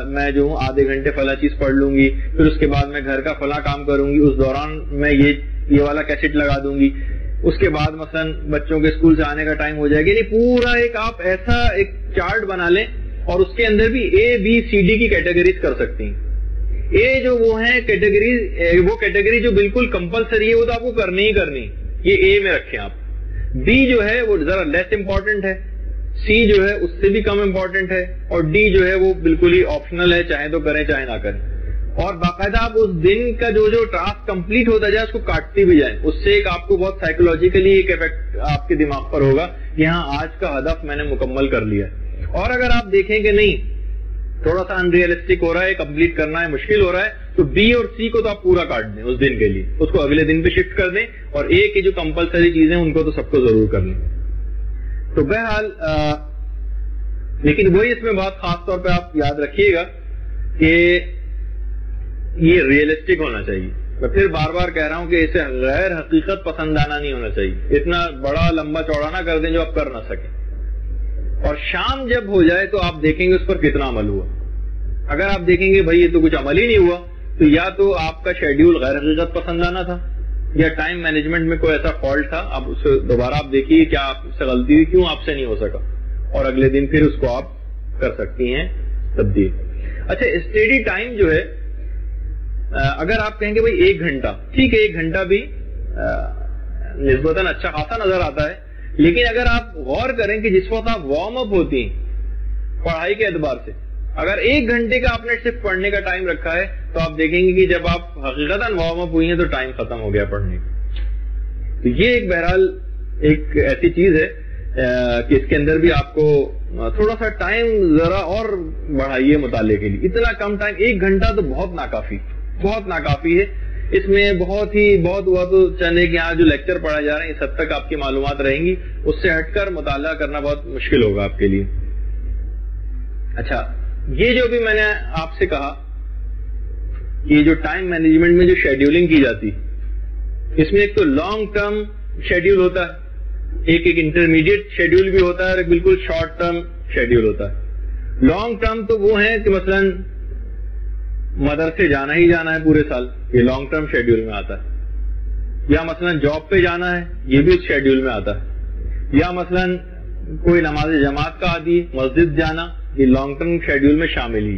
میں جو ہوں آدھے گھنٹے فلاں چیز پڑھ لوں گی. پھر اس کے بعد میں گھر کا فلاں کام کروں گی، اس دوران میں یہ والا کیسٹ لگا دوں گی. اس کے بعد مثلا بچوں کے اسکول سے آنے کا ٹائم ہو جائے گا. یعنی پورا ایک آپ ایسا ایک چارٹ بنا لیں، اور اس کے اندر بھی ABCD کی کیٹیگریز کر سکتی ہیں. اے جو وہ ہیں کیٹیگریز، وہ کیٹیگری جو بالکل کمپلسری ہے وہ تو آپ کو کرنی ہی کرنی، یہ اے میں رکھیں آپ. بی جو ہے وہ ذرا لیس امپورٹنٹ ہے، سی جو ہے اس سے بھی کم امپورٹنٹ ہے، اور ڈی جو ہے وہ بالکل ہی آپشنل ہے، چاہے تو کریں چاہے نہ کریں. اور باقاعدہ آپ اس دن کا جو ٹاسک کمپلیٹ ہوتا جائے اس کو کاٹتی بھی جائیں. اس سے ایک آپ کو بہت سائیکولوجیکلی ایک افیکٹ آپ کے دماغ پر ہوگا کہ ہاں آج کا ہدف میں نے مکمل کر لیا. اور اگر آپ دیکھیں کہ نہیں تھوڑا سا انریلسٹک ہو رہا ہے، کمپلیٹ کرنا ہے مشکل ہو رہا ہے، تو بی اور سی کو تو آپ پورا کاٹ دیں اس دن کے لیے، اس کو اگلے دن پہ شفٹ کر دیں، اور اے کی جو کمپلسری چیزیں ان کو تو سب کو ضرور کر لیں. تو بہرحال لیکن وہی اس میں بات خاص طور پہ آپ یاد رکھیے گا کہ یہ ریئلسٹک ہونا چاہیے. میں پھر بار بار کہہ رہا ہوں کہ اسے غیر حقیقت پسندانہ نہیں ہونا چاہیے. اتنا بڑا لمبا چوڑا نہ کر دیں جو آپ کر نہ سکیں. اور شام جب ہو جائے تو آپ دیکھیں گے اس پر کتنا عمل ہوا. اگر آپ دیکھیں گے بھائی یہ تو کچھ عمل ہی نہیں ہوا، تو یا تو آپ کا شیڈیول غیر حقیقت پسندانہ تھا، یا ٹائم مینجمنٹ میں کوئی ایسا فالٹ تھا. اب اسے دوبارہ آپ دیکھیے کیا آپ سے غلطی ہوئی، کیوں آپ سے نہیں ہو سکا، اور اگلے دن پھر اس کو آپ کر سکتی ہیں تبدیل. اچھا، اسٹڈی ٹائم جو ہے، اگر آپ کہیں گے بھائی 1 گھنٹہ، ٹھیک ہے 1 گھنٹہ بھی نسبتاً اچھا خاصا نظر آتا ہے. لیکن اگر آپ غور کریں کہ جس وقت آپ وارم اپ ہوتی ہیں پڑھائی کے اعتبار سے، اگر 1 گھنٹے کا آپ نے صرف پڑھنے کا ٹائم رکھا ہے، تو آپ دیکھیں گے کہ جب آپ حقیقتاً وارم اپ ہوئی ہیں تو ٹائم ختم ہو گیا پڑھنے کا. تو یہ ایک بہرحال ایک ایسی چیز ہے کہ اس کے اندر بھی آپ کو تھوڑا سا ٹائم ذرا اور بڑھائیے مطالعے کے لیے. اتنا کم ٹائم 1 گھنٹہ تو بہت ناکافی ہے. اس میں بہت ہوا تو چنے کہ یہاں جو لیکچر پڑھا جا رہے ہیں اس حد تک آپ کی معلومات رہیں گی، اس سے ہٹ کر مطالعہ کرنا بہت مشکل ہوگا آپ کے لیے. اچھا، یہ جو بھی میں نے آپ سے کہا، یہ جو ٹائم مینجمنٹ میں جو شیڈیولنگ کی جاتی، اس میں ایک تو لانگ ٹرم شیڈیول ہوتا ہے، ایک انٹرمیڈیٹ شیڈیول بھی ہوتا ہے، اور ایک بالکل شارٹ ٹرم شیڈیول ہوتا ہے. لانگ ٹرم تو وہ ہیں کہ مثلا مدرسے جانا ہی جانا ہے پورے سال، یہ لانگ ٹرم شیڈیول میں آتا ہے. یا مثلا جاب پہ جانا ہے، یہ بھی اس شیڈیول میں آتا ہے. یا مثلا کوئی نماز جماعت کا عادی، مسجد جانا، یہ لانگ ٹرم شیڈیول میں شامل ہی.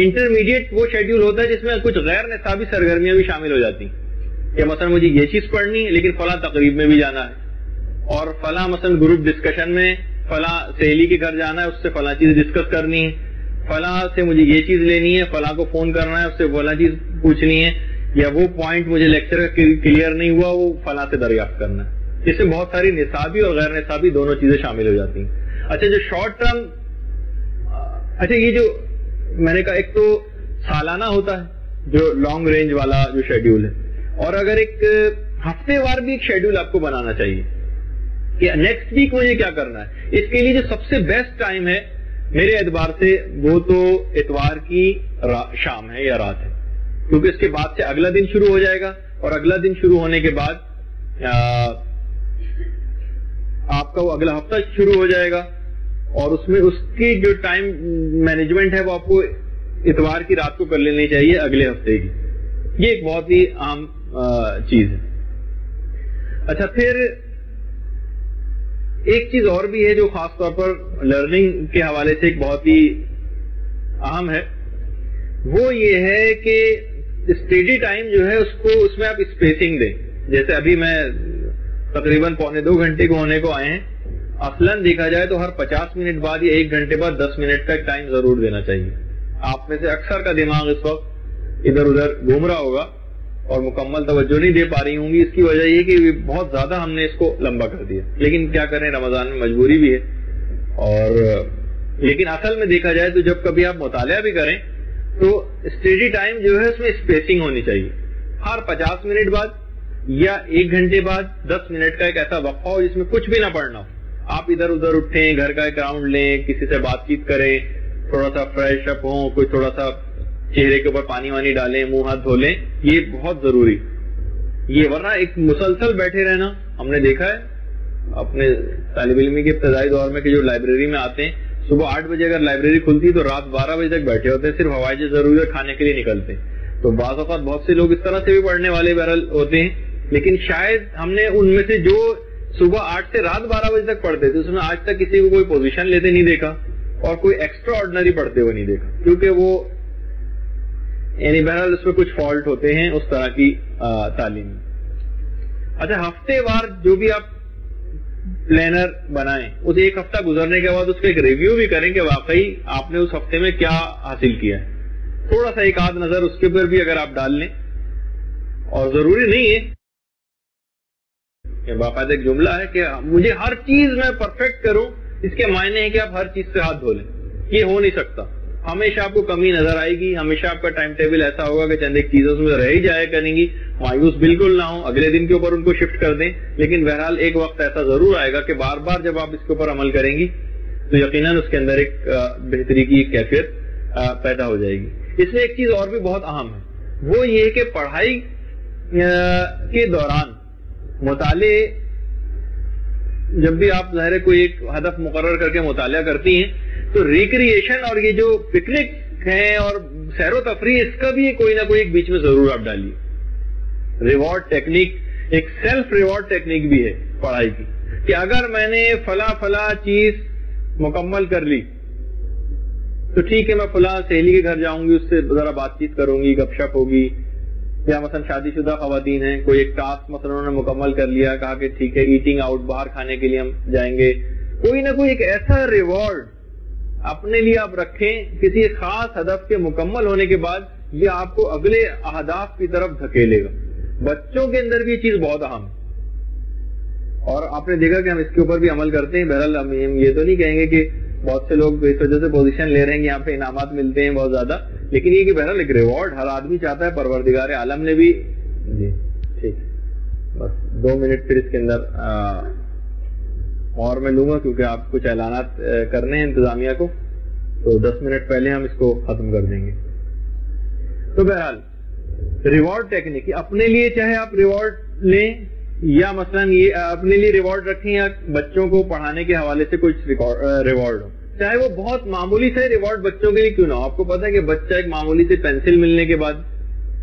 انٹرمیڈیٹ وہ شیڈیول ہوتا ہے جس میں کچھ غیر نصابی سرگرمیاں بھی شامل ہو جاتی ہیں، کہ مثلا مجھے یہ چیز پڑھنی ہے لیکن فلاں تقریب میں بھی جانا ہے، اور فلاں مثلا گروپ ڈسکشن میں فلاں سہیلی کے گھر جانا ہے، اس سے فلاں چیز ڈسکس کرنی ہے، فلاں سے مجھے یہ چیز لینی ہے، فلاں کو فون کرنا ہے، اس سے فلاں چیز پوچھنی ہے. یا وہ پوائنٹ مجھے لیکچر کا کلیئر نہیں ہوا وہ فلاں سے دریافت کرنا ہے. اس میں بہت ساری نصابی اور غیر نصابی دونوں چیزیں شامل ہو جاتی ہیں. اچھا جو شارٹ ٹرم، اچھا یہ جو میں نے کہا ایک تو سالانہ ہوتا ہے جو لانگ رینج والا جو شیڈیول ہے، اور اگر ایک ہفتے وار بھی ایک شیڈیول آپ کو بنانا چاہیے کہ نیکسٹ ویک مجھے کیا کرنا ہے. اس کے لیے جو سب سے بیسٹ ٹائم ہے میرے اعتبار سے وہ تو اتوار کی شام ہے یا رات ہے، کیونکہ اس کے بعد سے اگلا دن شروع ہو جائے گا، اور اگلا دن شروع ہونے کے بعد آپ کا وہ اگلا ہفتہ شروع ہو جائے گا، اور اس میں اس کی جو ٹائم مینجمنٹ ہے وہ آپ کو اتوار کی رات کو کر لینی چاہیے اگلے ہفتے کی. یہ ایک بہت ہی عام چیز ہے. اچھا پھر ایک چیز اور بھی ہے جو خاص طور پر لرننگ کے حوالے سے ایک بہت ہی اہم ہے، وہ یہ ہے کہ اسٹڈی ٹائم جو ہے اس میں آپ اسپیسنگ دیں. جیسے ابھی میں تقریباً 1.25 گھنٹے کو ہونے کو آئے ہیں، اصلاً دیکھا جائے تو ہر 50 منٹ بعد یا 1 گھنٹے بعد 10 منٹ کا ٹائم ضرور دینا چاہیے. آپ میں سے اکثر کا دماغ اس وقت ادھر ادھر گھوم رہا ہوگا اور مکمل توجہ نہیں دے پا رہی ہوں گی. اس کی وجہ یہ کہ بہت زیادہ ہم نے اس کو لمبا کر دیا، لیکن کیا کریں رمضان میں مجبوری بھی ہے. اور لیکن اصل میں دیکھا جائے تو جب کبھی آپ مطالعہ بھی کریں تو اسٹڈی ٹائم جو ہے اس میں اسپیسنگ ہونی چاہیے. ہر 50 منٹ بعد یا 1 گھنٹے بعد 10 منٹ کا ایک ایسا وقفہ ہو جس میں کچھ بھی نہ پڑھنا ہو. آپ ادھر ادھر اٹھیں، گھر کا ایک راؤنڈ لیں، کسی سے بات چیت کریں، تھوڑا سا فریش اپ ہوں، کوئی تھوڑا سا چہرے کے اوپر پانی وانی ڈالیں، منہ ہاتھ دھو لیں. یہ بہت ضروری یہ، ورنہ ایک مسلسل بیٹھے رہنا ہم نے دیکھا ہے اپنے طالب علمی کے ابتدائی دور میں کہ جو لائبریری میں آتے ہیں صبح 8 بجے اگر لائبریری کھلتی تو رات 12 بجے تک بیٹھے ہوتے ہیں، صرف ہوائی ضروری ہے کھانے کے لیے نکلتے. تو بعض اوقات بہت سے لوگ اس طرح سے بھی پڑھنے والے بہرحال ہوتے ہیں، لیکن شاید ہم نے ان میں سے جو صبح 8 سے رات 12 بجے تک پڑھتے تھے اس میں آج تک کسی کو کوئی پوزیشن لیتے نہیں دیکھا اور کوئی ایکسٹرا آرڈنری پڑھتے ہوئے نہیں دیکھا، کیونکہ وہ یعنی بہرحال اس میں کچھ فالٹ ہوتے ہیں اس طرح کی تعلیم میں. اچھا ہفتے وار جو بھی آپ پلانر بنائیں اس ایک ہفتہ گزرنے کے بعد اس کا ایک ریویو بھی کریں کہ واقعی آپ نے اس ہفتے میں کیا حاصل کیا ہے. تھوڑا سا ایک آدھ نظر اس کے اوپر بھی اگر آپ ڈال لیں، اور ضروری نہیں ہے کہ باقاعدہ ایک جملہ ہے کہ مجھے ہر چیز میں پرفیکٹ کروں، اس کے معنی ہے کہ آپ ہر چیز سے ہاتھ دھو لیں. یہ ہو نہیں سکتا. ہمیشہ آپ کو کمی نظر آئے گی، ہمیشہ آپ کا ٹائم ٹیبل ایسا ہوگا کہ چند ایک چیزیں اس میں رہ ہی جایا کریں گی. مایوس بالکل نہ ہو، اگلے دن کے اوپر ان کو شفٹ کر دیں، لیکن بہرحال ایک وقت ایسا ضرور آئے گا کہ بار بار جب آپ اس کے اوپر عمل کریں گی تو یقیناً اس کے اندر ایک بہتری کی کیفیت پیدا ہو جائے گی. اس میں ایک چیز اور بھی بہت اہم ہے، وہ یہ کہ پڑھائی کے دوران مطالعے جب بھی آپ ظاہر کوئی ایک ہدف مقرر کر کے مطالعہ کرتی ہیں تو ریکریشن اور یہ جو پکنک ہے اور سیر و تفریح اس کا بھی کوئی نہ کوئی ایک بیچ میں ضرور آپ ڈالیے. ریوارڈ ٹیکنیک، ایک سیلف ریوارڈ ٹیکنیک بھی ہے پڑھائی کی، کہ اگر میں نے فلاں چیز مکمل کر لی تو ٹھیک ہے میں فلاں سہیلی کے گھر جاؤں گی، اس سے ذرا بات چیت کروں گی، گپ شپ ہوگی. یا مثلا شادی شدہ خواتین ہیں، کوئی ایک ٹاسک مثلا انہوں نے مکمل کر لیا، کہا کہ ٹھیک ہے ایٹنگ آؤٹ، باہر کھانے کے لیے ہم جائیں گے. کوئی نہ کوئی ایک ایسا ریوارڈ اپنے لیے آپ رکھیں کسی خاص ہدف کے مکمل ہونے کے بعد، یہ آپ کو اگلے اہداف کی طرف دھکیلے گا. بچوں کے اندر بھی یہ چیز بہت اہم ہے اور آپ نے دیکھا کہ ہم اس کے اوپر بھی عمل کرتے ہیں. بہرحال ہم یہ تو نہیں کہیں گے کہ بہت سے لوگ اس وجہ سے پوزیشن لے رہے ہیں کہ یہاں پہ انعامات ملتے ہیں بہت زیادہ، لیکن یہ کہ بہرحال ایک ریوارڈ ہر آدمی چاہتا ہے. پروردگار عالم نے بھی جی ٹھیک بس 2 منٹ پھر اس کے اندر اور میں لوں گا کیونکہ آپ کچھ اعلانات کرنے ہیں انتظامیہ کو، تو 10 منٹ پہلے ہم اس کو ختم کر دیں گے. تو بہرحال ریوارڈ ٹیکنیک اپنے لیے، چاہے آپ ریوارڈ لیں یا مثلا یہ اپنے لیے ریوارڈ رکھیں یا بچوں کو پڑھانے کے حوالے سے کچھ ریوارڈ ہو، چاہے وہ بہت معمولی سے ریوارڈ بچوں کے لیے کیوں نہ ہو. آپ کو پتا ہے کہ بچہ ایک معمولی سے پینسل ملنے کے بعد،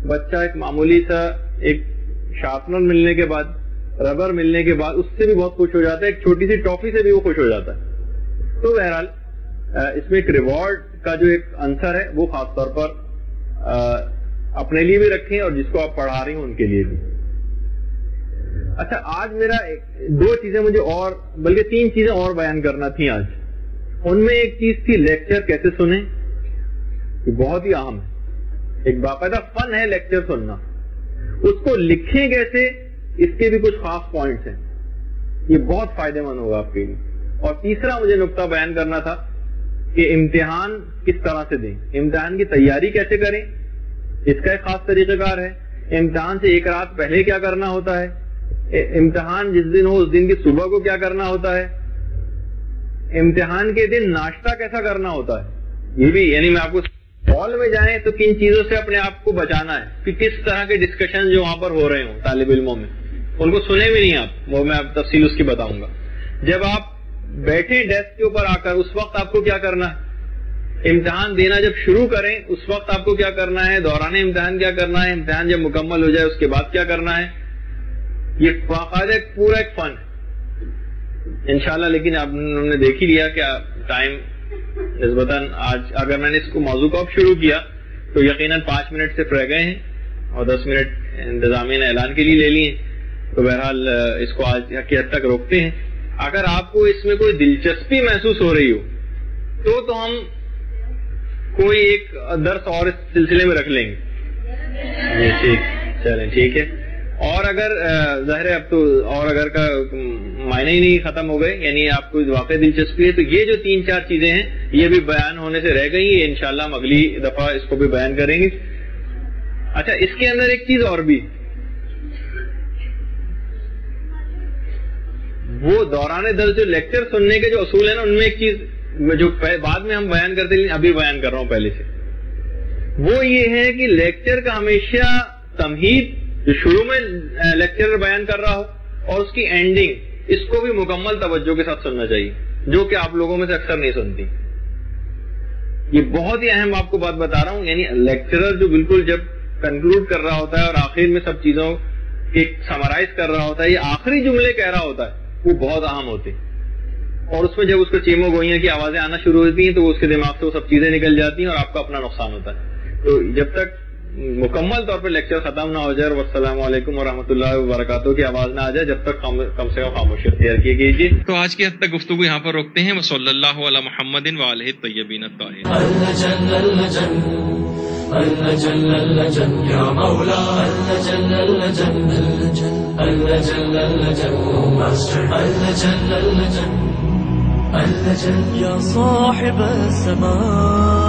بچہ ایک معمولی سا ایک شارپنر ملنے کے بعد، ربر ملنے کے بعد اس سے بھی بہت خوش ہو جاتا ہے، ایک چھوٹی سی ٹافی سے بھی وہ خوش ہو جاتا ہے. تو بہرحال اس میں ایک ریوارڈ کا جو ایک عنصر ہے وہ خاص طور پر اپنے لیے بھی رکھیں اور جس کو آپ پڑھا رہی ہوں ان کے لیے بھی. اچھا آج میرا 2 چیزیں مجھے اور بلکہ 3 چیزیں اور بیان کرنا تھیں آج. ان میں ایک چیز تھی لیکچر کیسے سنیں، یہ بہت ہی اہم ہے. ایک باقاعدہ فن ہے لیکچر سننا. اس کو لکھیں کیسے، اس کے بھی کچھ خاص پوائنٹس ہیں، یہ بہت فائدہ مند ہوگا آپ کے لیے. اور تیسرا مجھے نقطہ بیان کرنا تھا کہ امتحان کس طرح سے دیں، امتحان کی تیاری کیسے کریں، اس کا ایک خاص طریقہ کار ہے. امتحان سے ایک رات پہلے کیا کرنا ہوتا ہے، امتحان جس دن ہو اس دن کی صبح کو کیا کرنا ہوتا ہے، امتحان کے دن ناشتہ کیسا کرنا ہوتا ہے. یہ بھی یعنی میں آپ کو ہال میں جائیں تو کن چیزوں سے اپنے آپ کو بچانا ہے، کہ کس طرح کے ڈسکشن جو وہاں پر ہو رہے ہوں طالب علموں میں، ان کو سنے بھی نہیں آپ، وہ میں تفصیل اس کی بتاؤں گا. جب آپ بیٹھیں ڈیسک کے اوپر آ کر اس وقت آپ کو کیا کرنا ہے، امتحان دینا جب شروع کریں اس وقت آپ کو کیا کرنا ہے، دوران امتحان کیا کرنا ہے، امتحان جب مکمل ہو جائے اس کے بعد کیا کرنا ہے. یہ باقاعدہ پورا ایک فن ہے انشاءاللہ. لیکن آپ نے دیکھ ہی لیا کہ ٹائم نسبتاً آج اگر میں نے اس کو موضوع کو اب شروع کیا تو یقیناً 5 منٹ صرف رہ گئے ہیں اور 10 منٹ انتظامیہ نے اعلان کے لیے لے لیے، تو بہرحال اس کو آج کی حد تک روکتے ہیں. اگر آپ کو اس میں کوئی دلچسپی محسوس ہو رہی ہو تو ہم کوئی ایک درس اور اس سلسلے میں رکھ لیں گے. جی ٹھیک، چلیں ٹھیک ہے. اور اگر ظاہر ہے اب تو اور اگر کا معنی ہی نہیں ختم ہو گئے، یعنی آپ کو واقعی دلچسپی ہے تو یہ جو 3-4 چیزیں ہیں یہ بھی بیان ہونے سے رہ گئی ہیں، انشاءاللہ ہم اگلی دفعہ اس کو بھی بیان کریں گے. اچھا، اس کے اندر ایک چیز اور بھی، وہ دوران درس جو لیکچر سننے کے جو اصول ہیں نا، ان میں ایک چیز جو بعد میں ہم بیان کرتے لیکن ابھی بیان کر رہا ہوں پہلے سے، وہ یہ ہے کہ لیکچر کا ہمیشہ تمہید جو شروع میں لیکچر بیان کر رہا ہو اور اس کی اینڈنگ، اس کو بھی مکمل توجہ کے ساتھ سننا چاہیے، جو کہ آپ لوگوں میں سے اکثر نہیں سنتی. یہ بہت ہی اہم آپ کو بات بتا رہا ہوں. یعنی لیکچرر جو بالکل جب کنکلوڈ کر رہا ہوتا ہے اور آخر میں سب چیزوں کی سمرائز کر رہا ہوتا ہے، یہ آخری جملے کہہ رہا ہوتا ہے، وہ بہت اہم ہوتے ہیں. اور اس میں جب اس کو چیمو گوئیاں کی آوازیں آنا شروع ہوتی ہیں تو اس کے دماغ سے وہ سب چیزیں نکل جاتی ہیں اور آپ کا اپنا نقصان ہوتا ہے. تو جب تک مکمل طور پہ لیکچر ختم نہ ہو جائے اور السلام علیکم ورحمۃ اللہ وبرکاتہ کی آواز نہ آ جائے، جب تک کم سے کم خاموشی اختیار کیجیے. تو آج کی حد تک گفتگو یہاں پر روکتے ہیں. وصلی اللہ علی محمد وآلہ الطیبین الطاہرین. يا صاحب السماء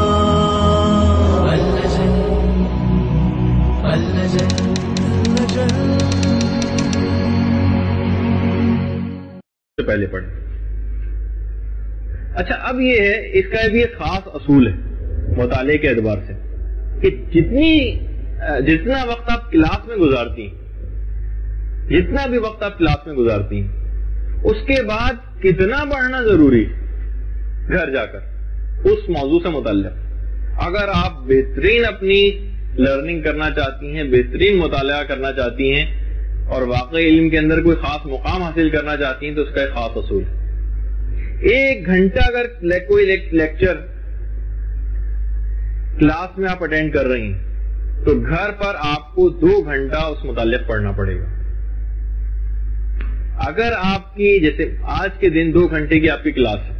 سے پہلے پڑھیں. اچھا، اب یہ ہے، اس کا بھی ایک خاص اصول ہے مطالعے کے اعتبار سے کہ جتنا وقت آپ کلاس میں گزارتی ہیں، جتنا بھی وقت آپ کلاس میں گزارتی ہیں، اس کے بعد کتنا پڑھنا ضروری گھر جا کر اس موضوع سے متعلق. اگر آپ بہترین اپنی لرننگ کرنا چاہتی ہیں، بہترین مطالعہ کرنا چاہتی ہیں اور واقعی علم کے اندر کوئی خاص مقام حاصل کرنا چاہتی ہیں تو اس کا ایک خاص اصول ہے. 1 گھنٹہ اگر کوئی لیکچر کلاس میں آپ اٹینڈ کر رہی ہیں تو گھر پر آپ کو 2 گھنٹہ اس متعلق پڑھنا پڑے گا. اگر آپ کی جیسے آج کے دن 2 گھنٹے کی آپ کی کلاس ہے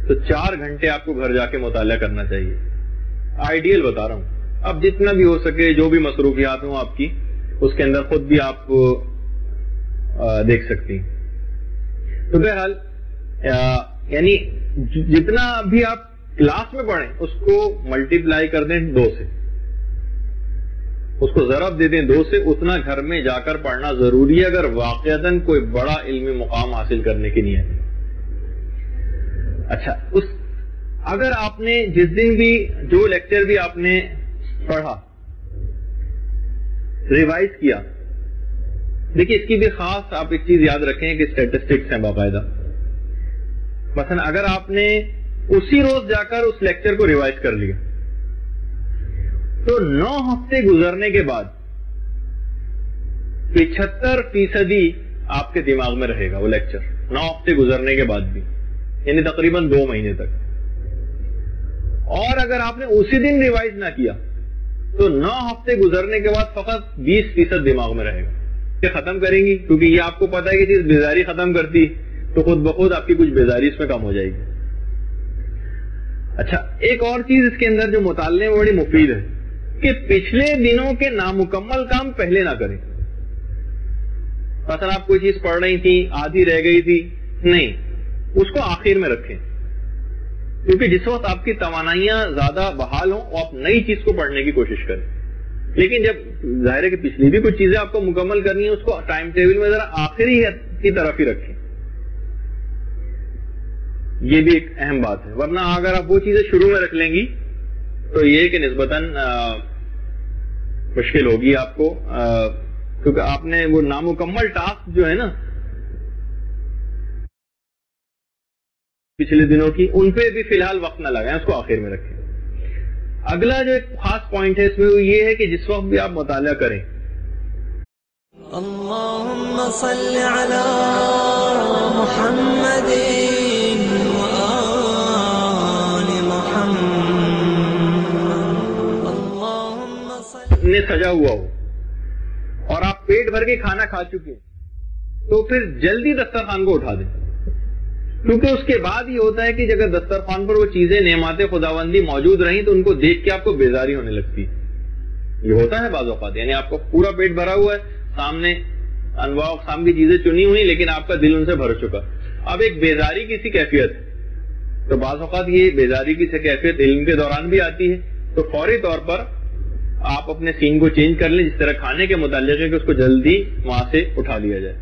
تو 4 گھنٹے آپ کو گھر جا کے مطالعہ کرنا چاہیے. آئیڈیل بتا رہا ہوں. اب جتنا بھی ہو سکے، جو بھی مصروفیات ہوں آپ کی، اس کے اندر خود بھی آپ دیکھ سکتی ہیں. تو بہرحال یعنی جتنا بھی آپ کلاس میں پڑھیں اس کو ملٹیپلائی کر دیں 2 سے، اس کو ضرب دے دیں 2 سے، اتنا گھر میں جا کر پڑھنا ضروری ہے اگر واقعتاً کوئی بڑا علمی مقام حاصل کرنے کی نیت ہے. اچھا، اگر آپ نے جس دن بھی جو لیکچر بھی آپ نے پڑھا ریوائز کیا، دیکھیے اس کی بھی خاص آپ ایک چیز یاد رکھیں کہ اسٹیٹسٹکس ہیں باقاعدہ. مثلا اگر آپ نے اسی روز جا کر اس لیکچر کو ریوائز کر لیا تو 9 ہفتے گزرنے کے بعد 75% آپ کے دماغ میں رہے گا وہ لیکچر، 9 ہفتے گزرنے کے بعد بھی، یعنی تقریباً 2 مہینے تک. اور اگر آپ نے اسی دن ریوائز نہ کیا تو 9 ہفتے گزرنے کے بعد فقط 20% دماغ میں رہے گا. یہ ختم کریں گی کیونکہ یہ آپ کو پتا ہے کہ چیز بیزاری ختم کرتی تو خود بخود آپ کی کچھ بیزاری اس میں کم ہو جائے گی. اچھا، ایک اور چیز اس کے اندر جو مطالعے میں بڑی مفید ہے کے پچھلے دنوں کے نامکمل کام پہلے نہ کریں. مثلا آپ کوئی چیز پڑھ رہی تھی, آدھی رہ گئی تھی, نہیں, اس کو آخر میں رکھیں, کیونکہ جس وقت آپ کی توانائیاں زیادہ بحال ہوں وہ آپ نئی چیز کو پڑھنے کی کوشش کریں. لیکن جب ظاہر ہے کہ پچھلی بھی کچھ چیزیں آپ کو مکمل کرنی ہے, اس کو ٹائم ٹیبل میں ذرا آخری کی طرف ہی رکھیں. یہ بھی ایک اہم بات ہے, ورنہ اگر آپ وہ چیزیں شروع میں رکھ لیں گی تو یہ کہ نسبتاً مشکل ہوگی آپ کو, کیونکہ آپ نے وہ نامکمل ٹاسک جو ہے نا پچھلے دنوں کی, ان پہ بھی فی الحال وقت نہ لگائیں, اس کو آخر میں رکھیں. اگلا جو ایک خاص پوائنٹ ہے اس میں وہ یہ ہے کہ جس وقت بھی آپ مطالعہ کریں, اللہم صل علی محمد وآل محمد, اللہم صل نے سجا ہوا ہو اور آپ پیٹ بھر کے کھانا کھا چکے تو پھر جلدی دسترخوان کو اٹھا دیں, کیونکہ اس کے بعد یہ ہوتا ہے کہ اگر دسترخوان پر وہ چیزیں نعمات خداوندی موجود رہیں تو ان کو دیکھ کے آپ کو بیزاری ہونے لگتی. یہ ہوتا ہے بعض اوقات, یعنی آپ کو پورا پیٹ بھرا ہوا ہے, سامنے انواع اقسام کی چیزیں چنی ہوئی, لیکن آپ کا دل ان سے بھر چکا. اب ایک بیزاری کی سی کیفیت, تو بعض اوقات یہ بیزاری کی سی کیفیت علم کے دوران بھی آتی ہے, تو فوری طور پر آپ اپنے سین کو چینج کر لیں جس طرح کھانے کے متعلق ہے کہ اس کو جلدی وہاں سے اٹھا لیا جائے.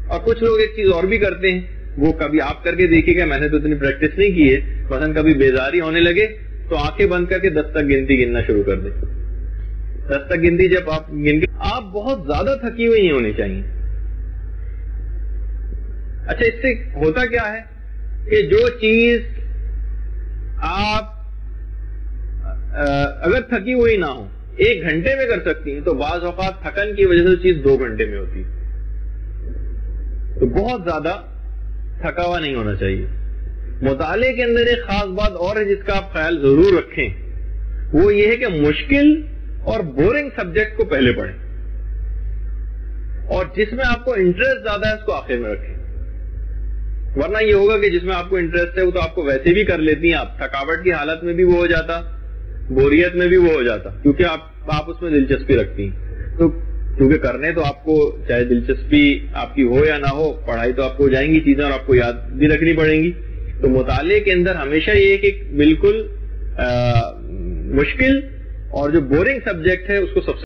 اور کچھ لوگ ایک چیز اور بھی کرتے ہیں, وہ کبھی آپ کر کے دیکھیے گا, میں نے تو اتنی پریکٹس نہیں کی ہے, مثلا کبھی بیزاری ہونے لگے تو آنکھیں بند کر کے 10 تک گنتی گننا شروع کر دیں. 10 تک گنتی جب آپ آپ بہت زیادہ تھکی ہوئی نہیں ہونی چاہیے. اچھا, اس سے ہوتا کیا ہے کہ جو چیز آپ اگر تھکی ہوئی نہ ہو 1 گھنٹے میں کر سکتی ہیں, تو بعض اوقات تھکن کی وجہ سے چیز 2 گھنٹے میں ہوتی ہے. تو بہت زیادہ تھکا ہوا نہیں ہونا چاہیے. مطالعے کے اندر ایک خاص بات اور ہے جس کا آپ خیال ضرور رکھیں, وہ یہ ہے کہ مشکل اور بورنگ سبجیکٹ کو پہلے پڑھیں, اور جس میں آپ کو انٹرسٹ زیادہ ہے اس کو آخر میں رکھیں. ورنہ یہ ہوگا کہ جس میں آپ کو انٹرسٹ ہے وہ تو آپ کو ویسے بھی کر لیتی ہیں, آپ تھکاوٹ کی حالت میں بھی وہ ہو جاتا, بوریت میں بھی وہ ہو جاتا, کیونکہ آپ اس میں دلچسپی رکھتی ہیں. تو کیونکہ کرنے تو آپ کو چاہے دلچسپی آپ کی ہو یا نہ ہو, پڑھائی تو آپ کو جائیں گی چیزیں اور آپ کو یاد بھی رکھنی پڑیں گی. تو مطالعے کے اندر ہمیشہ یہ کہ بالکل مشکل اور جو بورنگ سبجیکٹ ہے اس کو سب سے